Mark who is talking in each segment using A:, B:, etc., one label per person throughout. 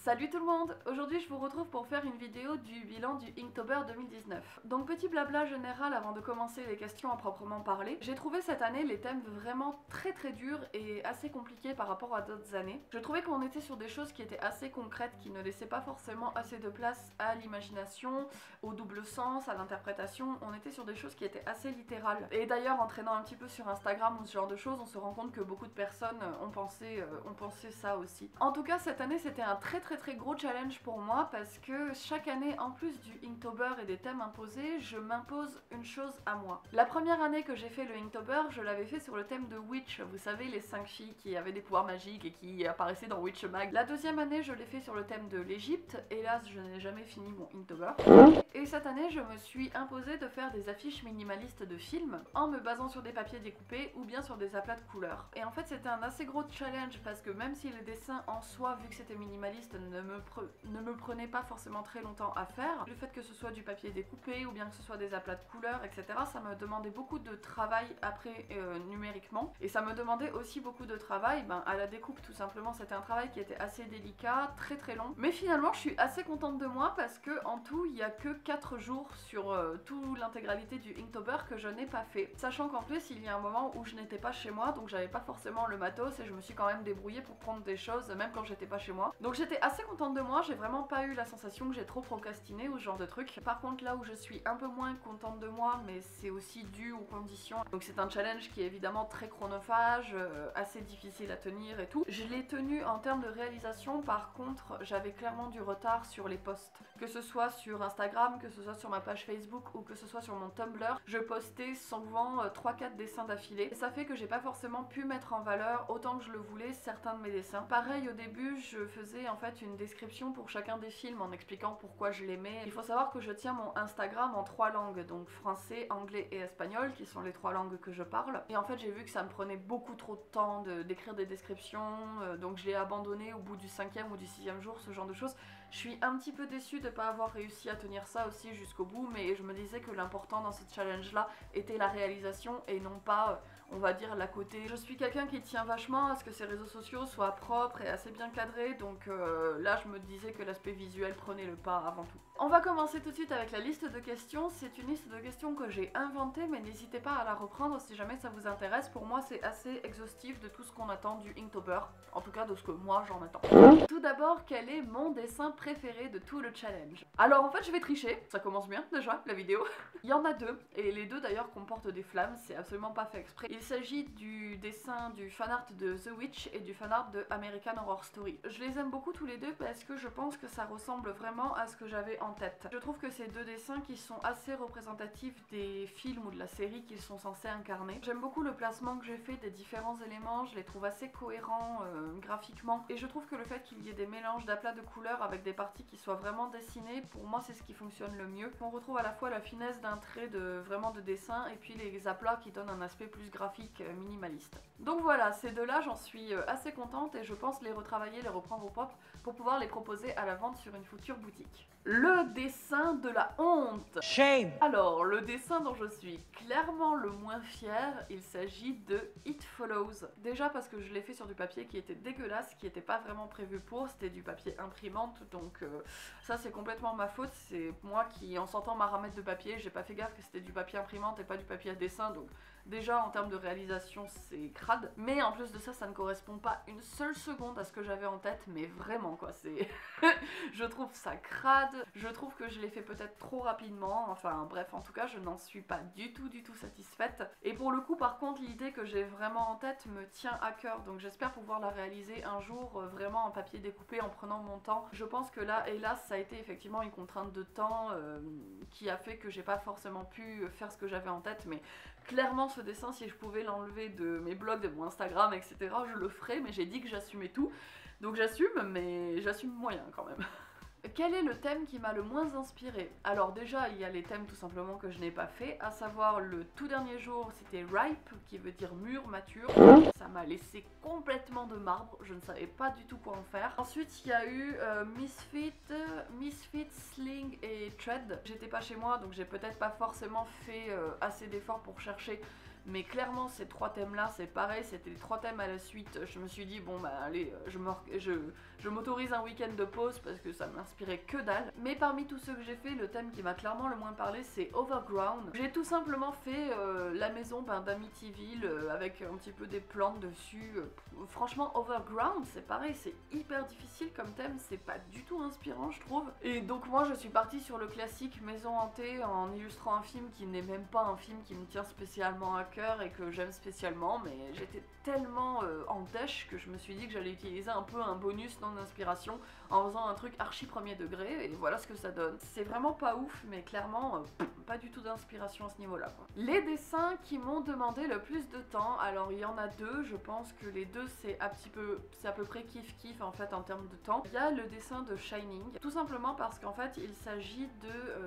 A: Salut tout le monde! Aujourd'hui je vous retrouve pour faire une vidéo du bilan du Inktober 2019. Donc petit blabla général avant de commencer les questions à proprement parler. J'ai trouvé cette année les thèmes vraiment très durs et assez compliqués par rapport à d'autres années. Je trouvais qu'on était sur des choses qui étaient assez concrètes, qui ne laissaient pas forcément assez de place à l'imagination, au double sens, à l'interprétation. On était sur des choses qui étaient assez littérales. Et d'ailleurs en traînant un petit peu sur Instagram ou ce genre de choses, on se rend compte que beaucoup de personnes ont pensé ça aussi. En tout cas cette année c'était un très gros challenge pour moi parce que chaque année, en plus du Inktober et des thèmes imposés, je m'impose une chose à moi. La première année que j'ai fait le Inktober, je l'avais fait sur le thème de Witch, vous savez les 5 filles qui avaient des pouvoirs magiques et qui apparaissaient dans Witch Mag. La deuxième année, je l'ai fait sur le thème de l'Égypte, hélas je n'ai jamais fini mon Inktober. Et cette année, je me suis imposée de faire des affiches minimalistes de films en me basant sur des papiers découpés ou bien sur des aplats de couleurs. Et en fait c'était un assez gros challenge parce que même si les dessins en soi, vu que c'était minimaliste, ne me prenait pas forcément très longtemps à faire. Le fait que ce soit du papier découpé ou bien que ce soit des aplats de couleurs, etc. ça me demandait beaucoup de travail après numériquement. Et ça me demandait aussi beaucoup de travail à la découpe tout simplement. C'était un travail qui était assez délicat, très long. Mais finalement je suis assez contente de moi parce que en tout il n'y a que 4 jours sur toute l'intégralité du Inktober que je n'ai pas fait. Sachant qu'en plus il y a un moment où je n'étais pas chez moi, donc j'avais pas forcément le matos et je me suis quand même débrouillée pour prendre des choses même quand j'étais pas chez moi. Donc j'étais assez contente de moi, j'ai vraiment pas eu la sensation que j'ai trop procrastiné ou ce genre de truc. Par contre là où je suis un peu moins contente de moi, mais c'est aussi dû aux conditions. Donc c'est un challenge qui est évidemment très chronophage, assez difficile à tenir et tout. Je l'ai tenu en termes de réalisation, par contre j'avais clairement du retard sur les posts. Que ce soit sur Instagram, que ce soit sur ma page Facebook ou que ce soit sur mon Tumblr, je postais souvent 3-4 dessins d'affilée. Et ça fait que j'ai pas forcément pu mettre en valeur autant que je le voulais certains de mes dessins. Pareil au début je faisais en fait une description pour chacun des films en expliquant pourquoi je l'aimais. Il faut savoir que je tiens mon Instagram en 3 langues, donc français, anglais et espagnol, qui sont les 3 langues que je parle. Et en fait j'ai vu que ça me prenait beaucoup trop de temps d'écrire des descriptions, donc je l'ai abandonné au bout du 5e ou du 6e jour, ce genre de choses. Je suis un petit peu déçue de ne pas avoir réussi à tenir ça aussi jusqu'au bout, mais je me disais que l'important dans ce challenge là était la réalisation et non pas on va dire l'à côté. Je suis quelqu'un qui tient vachement à ce que ses réseaux sociaux soient propres et assez bien cadrés, donc là je me disais que l'aspect visuel prenait le pas avant tout. On va commencer tout de suite avec la liste de questions. C'est une liste de questions que j'ai inventée, mais n'hésitez pas à la reprendre si jamais ça vous intéresse. Pour moi c'est assez exhaustif de tout ce qu'on attend du Inktober, en tout cas de ce que moi j'en attends. Tout d'abord, quel est mon dessin préféré de tout le challenge? Alors en fait je vais tricher, ça commence bien déjà la vidéo. Il y en a 2, et les 2 d'ailleurs comportent des flammes, c'est absolument pas fait exprès. Il s'agit du dessin du fanart de The Witch et du fanart de American Horror Story. Je les aime beaucoup tous les deux parce que je pense que ça ressemble vraiment à ce que j'avais en tête. Je trouve que c'est 2 dessins qui sont assez représentatifs des films ou de la série qu'ils sont censés incarner. J'aime beaucoup le placement que j'ai fait des différents éléments, je les trouve assez cohérents graphiquement, et je trouve que le fait qu'il y ait des mélanges d'aplats de couleurs avec des parties qui soient vraiment dessinées, pour moi c'est ce qui fonctionne le mieux. On retrouve à la fois la finesse d'un trait vraiment de dessin et puis les aplats qui donnent un aspect plus graphique minimaliste. Donc voilà, ces 2 là j'en suis assez contente et je pense les retravailler, les reprendre au propre pour pouvoir les proposer à la vente sur une future boutique. Le dessin de la honte.
B: Shame.
A: Alors, le dessin dont je suis clairement le moins fière, il s'agit de It Follows. Déjà parce que je l'ai fait sur du papier qui était dégueulasse, qui n'était pas vraiment prévu pour, c'était du papier imprimante, donc ça c'est complètement ma faute. C'est moi qui, en sentant ma ramette de papier, j'ai pas fait gaffe que c'était du papier imprimante et pas du papier à dessin, donc déjà en termes de réalisation c'est crade. Mais en plus de ça, ça ne correspond pas une seule seconde à ce que j'avais en tête, mais vraiment quoi, c'est... je trouve ça crade. Je trouve que je l'ai fait peut-être trop rapidement, enfin bref, en tout cas je n'en suis pas du tout satisfaite. Et pour le coup par contre l'idée que j'ai vraiment en tête me tient à cœur, donc j'espère pouvoir la réaliser un jour vraiment en papier découpé en prenant mon temps. Je pense que là hélas ça a été effectivement une contrainte de temps qui a fait que j'ai pas forcément pu faire ce que j'avais en tête, mais clairement ce dessin si je pouvais l'enlever de mes blogs, de mon Instagram etc, je le ferais, mais j'ai dit que j'assumais tout, donc j'assume, mais j'assume moyen quand même. Quel est le thème qui m'a le moins inspiré? Alors déjà il y a les thèmes tout simplement que je n'ai pas fait, à savoir le tout dernier jour c'était Ripe qui veut dire mûr, mature. Ça m'a laissé complètement de marbre, je ne savais pas du tout quoi en faire. Ensuite il y a eu Misfit, Sling et Tread. J'étais pas chez moi donc j'ai peut-être pas forcément fait assez d'efforts pour chercher. Mais clairement ces 3 thèmes là c'est pareil, c'était les 3 thèmes à la suite. Je me suis dit bon bah allez, je je m'autorise un week-end de pause parce que ça m'inspirait que dalle. Mais parmi tous ceux que j'ai fait, le thème qui m'a clairement le moins parlé, c'est Overground. J'ai tout simplement fait la maison d'Amityville avec un petit peu des plantes dessus. Franchement, Overground, c'est pareil, c'est hyper difficile comme thème, c'est pas du tout inspirant, je trouve. Et donc moi, je suis partie sur le classique maison hantée en illustrant un film qui n'est même pas un film qui me tient spécialement à cœur et que j'aime spécialement, mais j'étais tellement en dèche que je me suis dit que j'allais utiliser un peu un bonus non d'inspiration en faisant un truc archi premier degré, et voilà ce que ça donne. C'est vraiment pas ouf, mais clairement pas du tout d'inspiration à ce niveau là quoi. Les dessins qui m'ont demandé le plus de temps, alors il y en a deux, je pense que les deux c'est à peu près kiff kiff en fait en termes de temps. Il y a le dessin de Shining, tout simplement parce qu'en fait il s'agit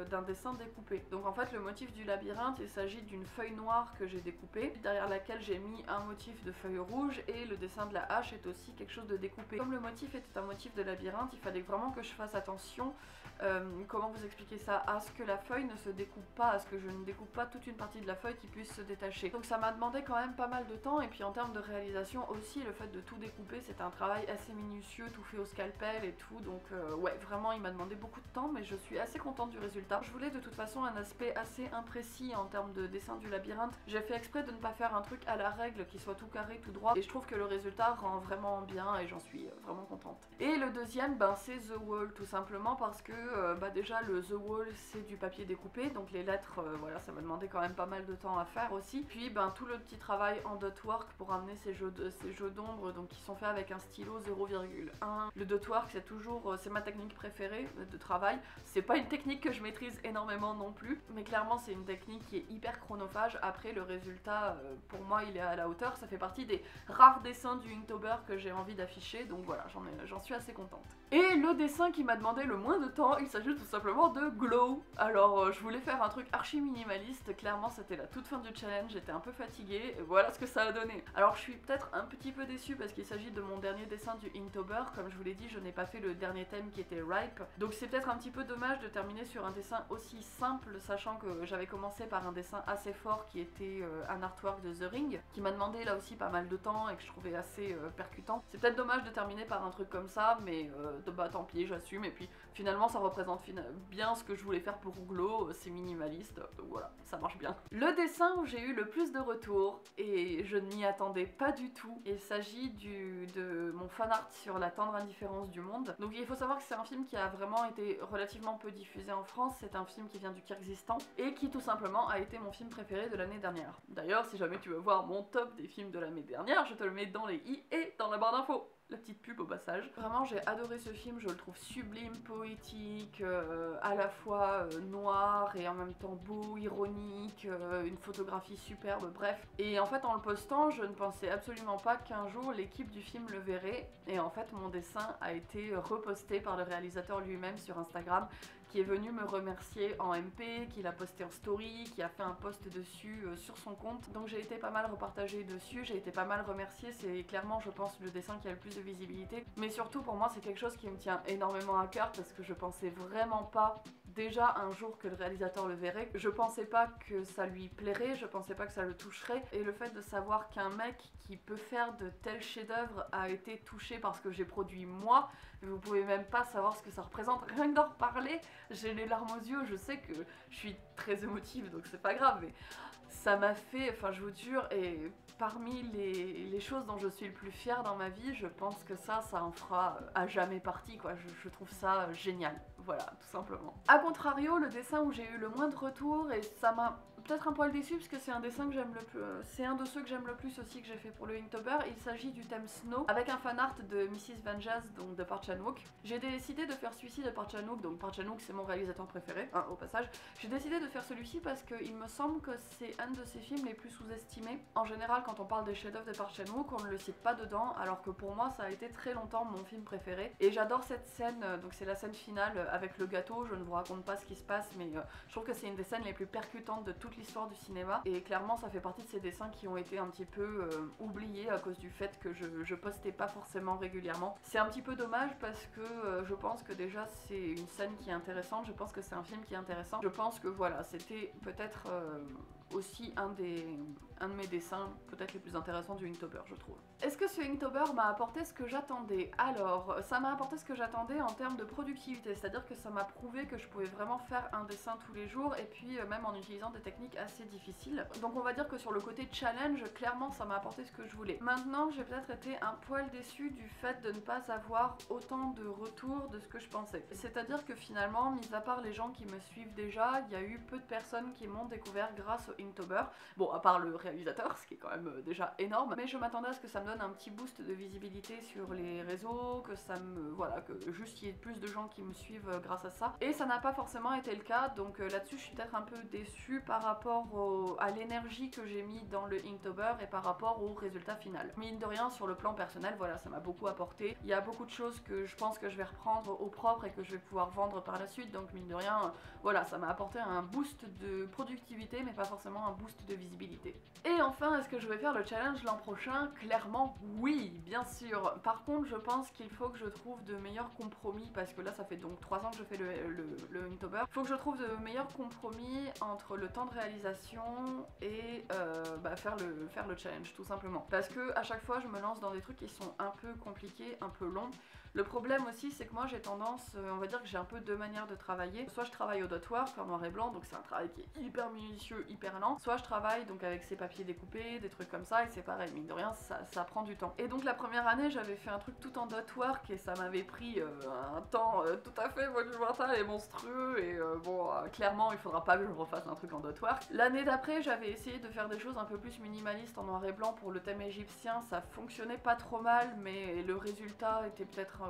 A: d'un dessin découpé. Donc en fait le motif du labyrinthe, il s'agit d'une feuille noire que j'ai découpée, derrière laquelle j'ai mis un motif de feuille rouge, et le dessin de la hache est aussi quelque chose de découpé. Comme le motif était un motif de labyrinthe, il fallait vraiment que je fasse attention, comment vous expliquer ça, à ce que la feuille ne se découpe pas, à ce que je ne découpe pas toute une partie de la feuille qui puisse se détacher. Donc ça m'a demandé quand même pas mal de temps, et puis en termes de réalisation aussi, le fait de tout découper, c'était un travail assez minutieux, tout fait au scalpel et tout, donc ouais, vraiment il m'a demandé beaucoup de temps, mais je suis assez contente du résultat. Je voulais de toute façon un aspect assez imprécis en termes de dessin du labyrinthe. J'ai fait exprès de ne pas faire un truc à la règle qui soit tout carré, tout droit, et je trouve que le résultat rend vraiment bien et j'en suis vraiment contente. Et le deuxième, ben, c'est The Wall, tout simplement parce que déjà le The Wall c'est du papier découpé, donc les lettres, voilà, ça m'a demandé quand même pas mal de temps à faire aussi. Puis ben tout le petit travail en dot work pour amener ces jeux d'ombre, donc qui sont faits avec un stylo 0,1. Le dot work c'est toujours, c'est ma technique préférée de travail. C'est pas une technique que je maîtrise énormément non plus, mais clairement c'est une technique qui est hyper chronophage. Après le résultat, pour moi il est à la hauteur, ça fait partie des rares dessins du Inktober que j'ai envie d'afficher, donc voilà, j'en suis assez contente. Et le dessin qui m'a demandé le moins de temps, il s'agit tout simplement de Glow. Alors je voulais faire un truc archi minimaliste, clairement c'était la toute fin du challenge, j'étais un peu fatiguée, et voilà ce que ça a donné. Alors je suis peut-être un petit peu déçue parce qu'il s'agit de mon dernier dessin du Inktober, comme je vous l'ai dit, je n'ai pas fait le dernier thème qui était Ripe, donc c'est peut-être un petit peu dommage de terminer sur un dessin aussi simple, sachant que j'avais commencé par un dessin assez fort qui était un artwork de The Ring, qui m'a demandé là aussi pas mal de temps et que je trouvais assez percutant. C'est peut-être dommage de terminer par un truc comme ça, mais bah tant pis, j'assume, et puis finalement ça représente bien ce que je voulais faire pour Glow, c'est minimaliste, donc voilà, ça marche bien. Le dessin où j'ai eu le plus de retours, et je n'y attendais pas du tout, il s'agit de mon fanart sur la tendre indifférence du monde. Donc il faut savoir que c'est un film qui a vraiment été relativement peu diffusé en France, c'est un film qui vient du Kyrgyzstan, et qui tout simplement a été mon film préféré de l'année dernière. D'ailleurs, si jamais tu veux voir mon top des films de l'année dernière, je te le mets dans les i et dans la barre d'infos. La petite pub au passage. Vraiment j'ai adoré ce film, je le trouve sublime, poétique, à la fois noir et en même temps beau, ironique, une photographie superbe, bref. Et en fait en le postant, je ne pensais absolument pas qu'un jour l'équipe du film le verrait, et en fait mon dessin a été reposté par le réalisateur lui-même sur Instagram, qui est venu me remercier en MP, qui l'a posté en story, qui a fait un post dessus sur son compte. Donc j'ai été pas mal repartagée dessus, j'ai été pas mal remerciée, c'est clairement je pense le dessin qui a le plus de visibilité. Mais surtout pour moi c'est quelque chose qui me tient énormément à cœur parce que je pensais vraiment pas déjà un jour que le réalisateur le verrait. Je pensais pas que ça lui plairait, je pensais pas que ça le toucherait, et le fait de savoir qu'un mec qui peut faire de tels chefs-d'œuvre a été touché par ce que j'ai produit moi, vous pouvez même pas savoir ce que ça représente. Rien que d'en reparler, j'ai les larmes aux yeux, je sais que je suis très émotive donc c'est pas grave, mais ça m'a fait, enfin je vous jure, et parmi les choses dont je suis le plus fière dans ma vie, je pense que ça en fera à jamais partie quoi, je trouve ça génial, voilà, tout simplement. A contrario, le dessin où j'ai eu le moins de retours, et ça m'a peut-être un poil déçu parce que c'est un dessin que j'aime le plus, c'est un de ceux que j'aime le plus aussi que j'ai fait pour le Inktober. Il s'agit du thème Snow avec un fanart de Mrs. Vanjas, donc de Park Chan-wook. J'ai décidé de faire celui-ci de Park Chan-wook, donc Park Chan-wook c'est mon réalisateur préféré, hein, au passage. J'ai décidé de faire celui-ci parce qu'il me semble que c'est un de ses films les plus sous-estimés. En général quand on parle des chefs-d'œuvre de Park Chan-wook, on ne le cite pas dedans, alors que pour moi ça a été très longtemps mon film préféré. Et j'adore cette scène, donc c'est la scène finale avec le gâteau, je ne vous raconte pas ce qui se passe, mais je trouve que c'est une des scènes les plus percutantes de toute l'histoire du cinéma, et clairement ça fait partie de ces dessins qui ont été un petit peu oubliés à cause du fait que je postais pas forcément régulièrement. C'est un petit peu dommage parce que je pense que déjà c'est une scène qui est intéressante, je pense que c'est un film qui est intéressant, je pense que voilà, c'était peut-être aussi un de mes dessins peut-être les plus intéressants du Inktober, je trouve. Est-ce que ce Inktober m'a apporté ce que j'attendais? Alors, ça m'a apporté ce que j'attendais en termes de productivité, c'est-à-dire que ça m'a prouvé que je pouvais vraiment faire un dessin tous les jours, et puis même en utilisant des techniques assez difficiles. Donc on va dire que sur le côté challenge, clairement ça m'a apporté ce que je voulais. Maintenant, j'ai peut-être été un poil déçue du fait de ne pas avoir autant de retours de ce que je pensais. C'est-à-dire que finalement, mis à part les gens qui me suivent déjà, il y a eu peu de personnes qui m'ont découvert grâce au Inktober. Bon, à part le réalisateur, ce qui est quand même déjà énorme, mais je m'attendais à ce que ça me donne un petit boost de visibilité sur les réseaux, que ça me... voilà, que juste il y ait plus de gens qui me suivent grâce à ça. Et ça n'a pas forcément été le cas, donc là-dessus je suis peut-être un peu déçue par rapport à l'énergie que j'ai mis dans le Inktober et par rapport au résultat final. Mine de rien, sur le plan personnel, voilà, ça m'a beaucoup apporté. Il y a beaucoup de choses que je pense que je vais reprendre au propre et que je vais pouvoir vendre par la suite, donc mine de rien, voilà, ça m'a apporté un boost de productivité, mais pas forcément un boost de visibilité. Et enfin, est-ce que je vais faire le challenge l'an prochain? Clairement, oui, bien sûr. Par contre, je pense qu'il faut que je trouve de meilleurs compromis, parce que là, ça fait donc 3 ans que je fais le Inktober. Il faut que je trouve de meilleurs compromis entre le temps de réalisation et faire le challenge, tout simplement. Parce que à chaque fois, je me lance dans des trucs qui sont un peu compliqués, un peu longs. Le problème aussi, c'est que moi j'ai tendance, on va dire que j'ai un peu deux manières de travailler. Soit je travaille au dot work, en noir et blanc, donc c'est un travail qui est hyper minutieux, hyper lent. Soit je travaille donc avec ces papiers découpés, des trucs comme ça, et c'est pareil, mine de rien, ça prend du temps. Et donc la première année, j'avais fait un truc tout en dot work, et ça m'avait pris un temps tout à fait monumental et monstrueux, et clairement, il faudra pas que je refasse un truc en dot work. L'année d'après, j'avais essayé de faire des choses un peu plus minimalistes en noir et blanc pour le thème égyptien, ça fonctionnait pas trop mal, mais le résultat était peut-être...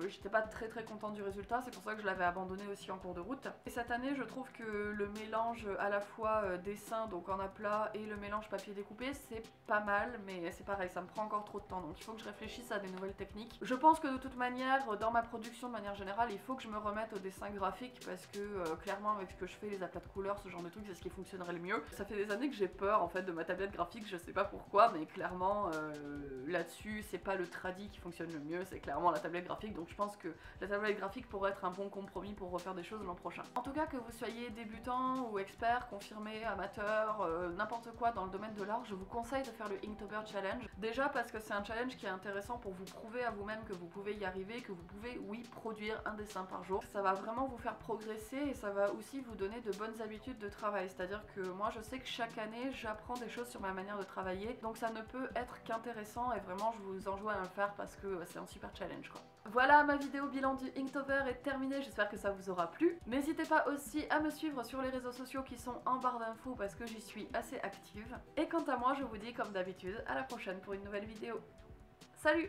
A: j'étais pas très contente du résultat, c'est pour ça que je l'avais abandonné aussi en cours de route. Et cette année, je trouve que le mélange à la fois dessin, donc en aplat, et le mélange papier découpé, c'est pas mal, mais c'est pareil, ça me prend encore trop de temps, donc il faut que je réfléchisse à des nouvelles techniques. Je pense que de toute manière, dans ma production de manière générale, il faut que je me remette au dessin graphique, parce que clairement, avec ce que je fais, les aplats de couleurs, ce genre de trucs, c'est ce qui fonctionnerait le mieux. Ça fait des années que j'ai peur en fait de ma tablette graphique, je sais pas pourquoi, mais clairement là-dessus, c'est pas le tradi qui fonctionne le mieux, c'est clairement la tablette graphique, donc je pense que la tablette graphique pourrait être un bon compromis pour refaire des choses l'an prochain. En tout cas, que vous soyez débutant ou expert, confirmé, amateur, n'importe quoi dans le domaine de l'art, je vous conseille de faire le Inktober Challenge. Déjà parce que c'est un challenge qui est intéressant pour vous prouver à vous-même que vous pouvez y arriver, que vous pouvez, oui, produire un dessin par jour. Ça va vraiment vous faire progresser et ça va aussi vous donner de bonnes habitudes de travail. C'est-à-dire que moi, je sais que chaque année, j'apprends des choses sur ma manière de travailler, donc ça ne peut être qu'intéressant et vraiment, je vous enjoins à le faire parce que c'est un super challenge, quoi. Voilà, ma vidéo bilan du Inktober est terminée, j'espère que ça vous aura plu. N'hésitez pas aussi à me suivre sur les réseaux sociaux qui sont en barre d'infos parce que j'y suis assez active. Et quant à moi, je vous dis comme d'habitude, à la prochaine pour une nouvelle vidéo. Salut!